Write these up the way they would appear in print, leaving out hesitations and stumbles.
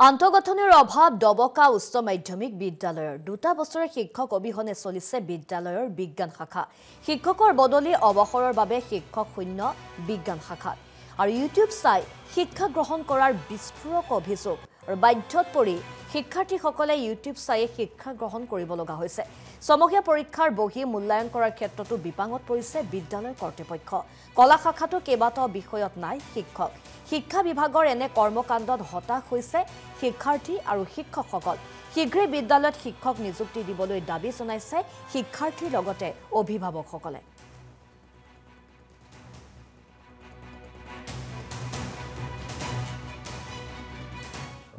আন্তঃগাঁথনিৰ অভাৱ ডবকা উচ্চ মাধ্যমিক বিদ্যালয়ৰ 2 বছৰৰ শিক্ষক অবিহনে চলিছে বিদ্যালয়ৰ বিজ্ঞান শাখা শিক্ষকৰ বদলি অৱসৰৰ বাবে শিক্ষক শূন্য বিজ্ঞান শাখা আৰু ইউটিউব চাই শিক্ষা গ্ৰহণ কৰাৰ বিস্ফোৰক অভিযোগ আৰু বাধ্যত পৰি শিক্ষাৰ্থীসকলে ইউটিউব চাই শিক্ষা গ্ৰহণ কৰিব লগা হৈছে সমগ্ৰ পৰীক্ষাৰ বহি মূল্যায়ন কৰাৰ ক্ষেত্ৰতো বিপাঙত পৰিছে বিদ্যালয় কৰ্তৃপক্ষ কলা শাখাটো কেইবাটাও বিষয়ত নাই শিক্ষক শিক্ষা বিভাগৰ এনে কৰ্মকাণ্ডত হতাশ হৈছে শিক্ষাৰ্থী আৰু শিক্ষকসকল শীঘ্ৰে বিদ্যালয়ত শিক্ষক নিযুক্তি দিবলৈ দাবী জনাইছে শিক্ষাৰ্থীৰ লগতে অভিভাৱকসকলে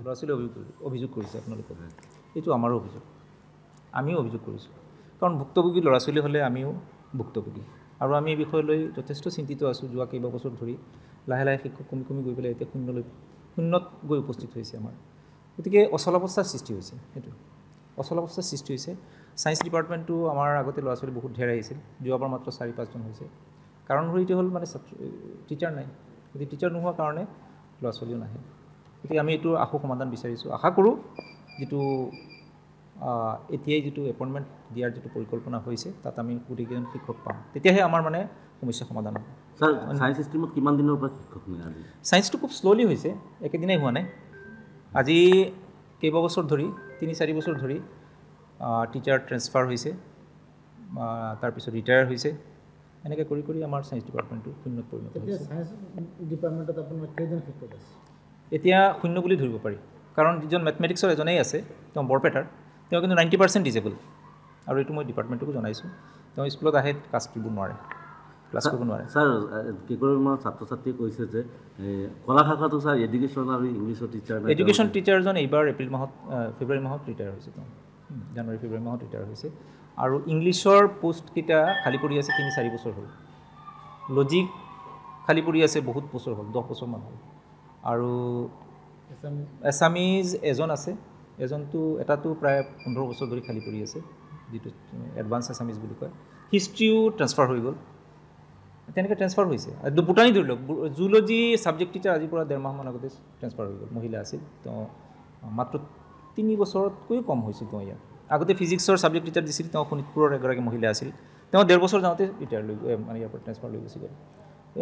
ল'ৰা-ছোৱালী অভিযোগ কৰিছে আপোনালোকে এইটো আমাৰো অভিযোগ আমিও অভিযোগ কৰিছোঁ কাৰণ ভুক্তভোগী ল'ৰা-ছোৱালী হ'লে আমিও ভুক্তভোগী আৰু আমি এই বিষয় লৈ যথেষ্ট চিন্তিত আছোঁ যোৱা কেইবা বছৰ ধৰি লাহে লাহে শিক্ষক কমি গৈ পেলাই এতিয়া শূন্যত গৈ উপস্থিত হৈছে আমাৰ গতিকে অচলাৱস্থাৰ সৃষ্টি হৈছে সেইটো অচলাৱস্থাৰ সৃষ্টি হৈছে ছায়েন্স ডিপাৰ্টমেণ্টটো আমাৰ আগতে ল'ৰা-ছোৱালী বহুত ঢেৰ আহিছিল যোৱাবাৰ মাত্ৰ 4-5জন হৈছে কাৰণ এইটো হ'ল মানে টিচাৰ নাই গতিকে টিচাৰ নোহোৱাৰ কাৰণে ল'ৰা-ছোৱালীও নাহে গতিকে আমি এইটো আশু সমাধান বিচাৰিছোঁ আশা কৰোঁ যিটো এতিয়াই যিটো এপইণ্টমেণ্ট দিয়াৰ যিটো পৰিকল্পনা হৈছে তাত আমি গোটেইকেইজন শিক্ষক পাম তেতিয়াহে আমাৰ মানে সমস্যা সমাধান হ'ব স্যাৰ সায়েন্স সিস্টেমত কিমান দিনৰ পৰা শিক্ষক নাই আজি সায়েন্সটো খুব স্লোলি হৈছে একেদিনাই হোৱা নাই আজি কেইবা বছৰ ধৰি 3-4 বছৰ ধৰি টিচাৰ ট্ৰেন্সফাৰ হৈছে তাৰপিছত ৰিটায়াৰ হৈছে এনেকৈ কৰি আমাৰ সায়েন্স ডিপাৰ্টমেণ্টটো শূন্যত পৰিণত হৈছে সায়েন্স ডিপাৰ্টমেণ্টত আপোনাৰ কেইজন শিক্ষক আছে এতিয়া শূন্য বুলি ধৰিব পাৰি কাৰণ যিজন মেথমেটিক্সৰ এজনেই আছে তেওঁ বৰপেটাৰ তেওঁ কিন্তু 90% ডিজেবল আৰু এইটো মই ডিপাৰ্টমেণ্টকো জনাইছোঁ তেওঁ স্কুলত আহে ক্লাছ কৰিব নোৱাৰে ক্লাছ কৰিব নোৱাৰে স্যাৰ কেইগৰাকীমান ছাত্ৰ ছাত্ৰীয়ে কৈছে যে কলা শাখাটো স্যাৰ এডুকেশ্যন আৰু ইংলিছৰ টিচাৰ এডুকেশ্যন টিচাৰজন এইবাৰ ফেব্ৰুৱাৰী মাহত ৰিটায়াৰ হৈছে তেওঁ জানুৱাৰী ফেব্ৰুৱাৰী মাহত ৰিটায়াৰ হৈছে আৰু ইংলিছৰ পোষ্টকেইটা খালী পৰি আছে 3-4 বছৰ হ'ল লজিক খালী পৰি আছে বহুত বছৰ হ'ল 10 বছৰমান হ'ল আৰু এছামিজ এজন আছে এজনটো এটাটো প্ৰায় 15 বছৰ ধৰি খালী পৰি আছে যিটো এডভান্স এছামিজ বুলি কয় হিষ্ট্ৰীও ট্ৰান্সফাৰ হৈ গ'ল তেনেকৈ ট্ৰান্সফাৰ হৈছে আৰু বুটানী ধৰি লওক জুলজি ছাবজেক্ট টিচাৰ আজিৰ পৰা 1.5 মাহমান আগতে ট্ৰান্সফাৰ হৈ গ'ল মহিলা আছিল তেওঁ মাত্ৰ 3 বছৰতকৈও কম হৈছিল তেওঁ ইয়াত আগতে ফিজিক্সৰ ছাবজেক্ট টিচাৰ দিছিল তেওঁ শোণিতপুৰৰ এগৰাকী মহিলা আছিল তেওঁ 1.5 বছৰ যাওঁতে ৰিটায়াৰ লৈ মানে ইয়াৰ পৰা ট্ৰান্সফাৰ লৈ গুচি গ'ল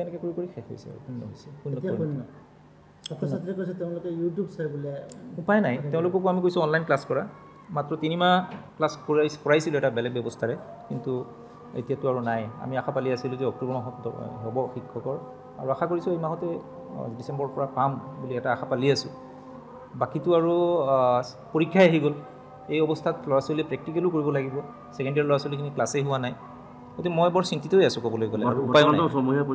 এনেকৈ কৰি শেষ হৈছে আৰু শূন্য হৈছে ছাত্ৰ-ছাত্ৰীয়ে কৈছে তেওঁলোকে ইউটিউব চাই বোলে উপায় নাই তেওঁলোককো আমি কৈছোঁ অনলাইন ক্লাছ কৰা মাত্ৰ 3 মাহ ক্লাছ কৰাইছিলোঁ এটা বেলেগ ব্যৱস্থাৰে কিন্তু এতিয়াতো আৰু নাই আমি আশা পালি আছিলোঁ যে অক্টোবৰ মাহত হ'ব শিক্ষকৰ আৰু আশা কৰিছোঁ এই মাহতে ডিচেম্বৰৰ পৰা পাম বুলি এটা আশা পালি আছোঁ বাকীটো আৰু পৰীক্ষাই আহি গ'ল এই অৱস্থাত ল'ৰা-ছোৱালীয়ে প্ৰেক্টিকেলো কৰিব লাগিব ছেকেণ্ড ইয়াৰ ল'ৰা-ছোৱালীখিনি ক্লাছেই হোৱা নাই গতিকে মই বৰ চিন্তিত হৈ আছোঁ ক'বলৈ গ'লে আৰু উপায় নাই সমূহীয়া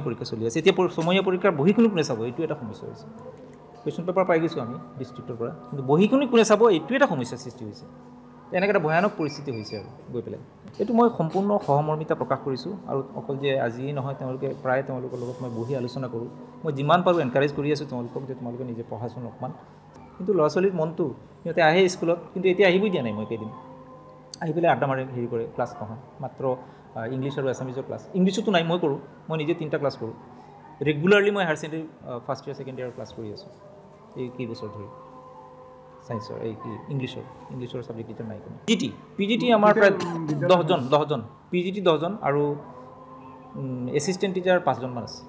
পৰীক্ষা চলি আছে এতিয়া সমূহীয়া পৰীক্ষাৰ বহীখনো কোনে চাব এইটো এটা সমস্যা হৈছে কুৱেশ্যন পেপাৰ পাই গৈছোঁ আমি ডিষ্ট্ৰিক্টৰ পৰা কিন্তু বহীখনো কোনে চাব এইটো এটা সমস্যাৰ সৃষ্টি হৈছে এনেকৈ এটা ভয়ানক পৰিস্থিতি হৈছে আৰু গৈ পেলাই এইটো মই সম্পূৰ্ণ সহমৰ্মিতা প্ৰকাশ কৰিছোঁ আৰু অকল যে আজিয়েই নহয় তেওঁলোকৰ লগত মই বহি আলোচনা কৰোঁ মই যিমান পাৰোঁ এনকাৰেজ কৰি আছোঁ তেওঁলোকক যে তোমালোকে নিজে পঢ়াচোন অকণমান কিন্তু ল'ৰা-ছোৱালীৰ মনটো সিহঁতে আহে স্কুলত কিন্তু এতিয়া আহিবই দিয়া নাই মই কেইদিন আহি পেলাই আড্ডা মাৰি হেৰি কৰে ক্লাছ নহয় মাত্ৰ ইংলিছ আৰু এছামিজৰ ক্লাছ ইংলিছতো নাই মই কৰোঁ মই নিজে 3টা ক্লাছ কৰোঁ ৰেগুলাৰলি মই higher secondary first year second year class কৰি আছোঁ এই কেইবছৰ ধৰি ছায়েন্সৰ এই ইংলিছৰ ছাবজেক্ট টিচাৰ নাই কোনো পিজিটি আমাৰ প্ৰায় 10জন পিজিটি 10জন আৰু এছিষ্টেণ্ট টিচাৰ 5জনমান আছে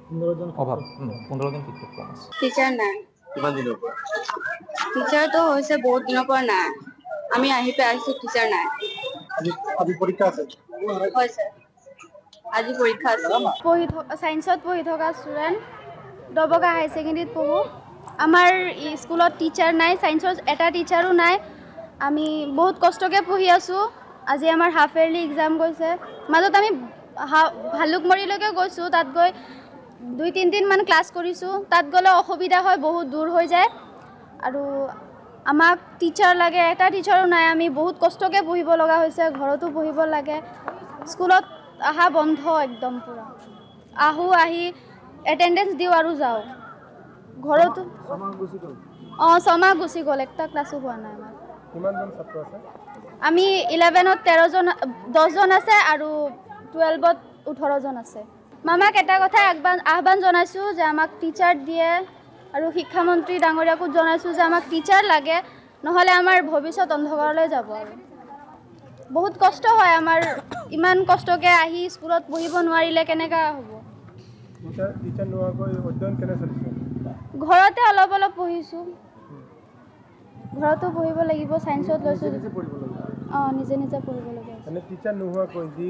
15জন অভাৱ 15জন শিক্ষক কম আছে টিচাৰ নাই কিমান দিনৰ পৰা টিচাৰটো হৈছে বহুত দিনৰ পৰা নাই আমি আহি পাইছোঁ টিচাৰ নাই আজি পৰীক্ষা আছে হৈছে আজি পৰীক্ষা আছে সায়েন্সত পঢ়ি থকা ষ্টুডেণ্ট ডবকা হাই ছেকেণ্ডেৰীত পঢ়োঁ আমাৰ স্কুলত টিচাৰ নাই সায়েন্সৰ এটা টিচাৰো নাই আমি বহুত কষ্টকৈ পঢ়ি আছোঁ আজি আমাৰ হাফ ইয়াৰলি এক্সাম গৈছে মাজত আমি ভালুকমৰীলৈকে গৈছোঁ তাত গৈ 2-3 দিনমান ক্লাছ কৰিছোঁ তাত গ'লে অসুবিধা হয় বহুত দূৰ হৈ যায় আৰু আমাক টিচাৰ লাগে এটা টিচাৰো নাই আমি বহুত কষ্টকৈ পঢ়িব লগা হৈছে ঘৰতো পঢ়িব লাগে স্কুলত অহা বন্ধ একদম পূৰা আহি এটেণ্ডেঞ্চ দিওঁ আৰু যাওঁ ঘৰতো ছমাহ গুচি গ'ল একটা ক্লাছো হোৱা নাই আমাৰ কিমানজন ছাত্ৰ আছে আমি 11ত 10জন আছে আৰু 12ত 18জন আছে মামাক এটা কথাই আহ্বান জনাইছোঁ যে আমাক টিচাৰ দিয়ে আৰু শিক্ষামন্ত্ৰী ডাঙৰীয়াকো জনাইছোঁ যে আমাক টিচাৰ লাগে, নহ'লে আমাৰ ভৱিষ্যত অন্ধকাৰলৈ যাব। আৰু বহুত কষ্ট হয় আমাৰ, ইমান কষ্টকৈ আহি স্কুলত পঢ়িব নোৱাৰিলে কেনেকৈ হ'ব। টিচাৰ নোহোৱাকৈ অধ্যয়ন কেনে চলিছে? ঘৰতে অলপ অলপ পঢ়িছোঁ, ঘৰতো পঢ়িব লাগিব, ছায়েন্সত লৈছোঁ। নিজে পঢ়িব লাগিব। নিজে নিজে পঢ়িব লগা হৈছে। মানে টিচাৰ নোহোৱাকৈ যি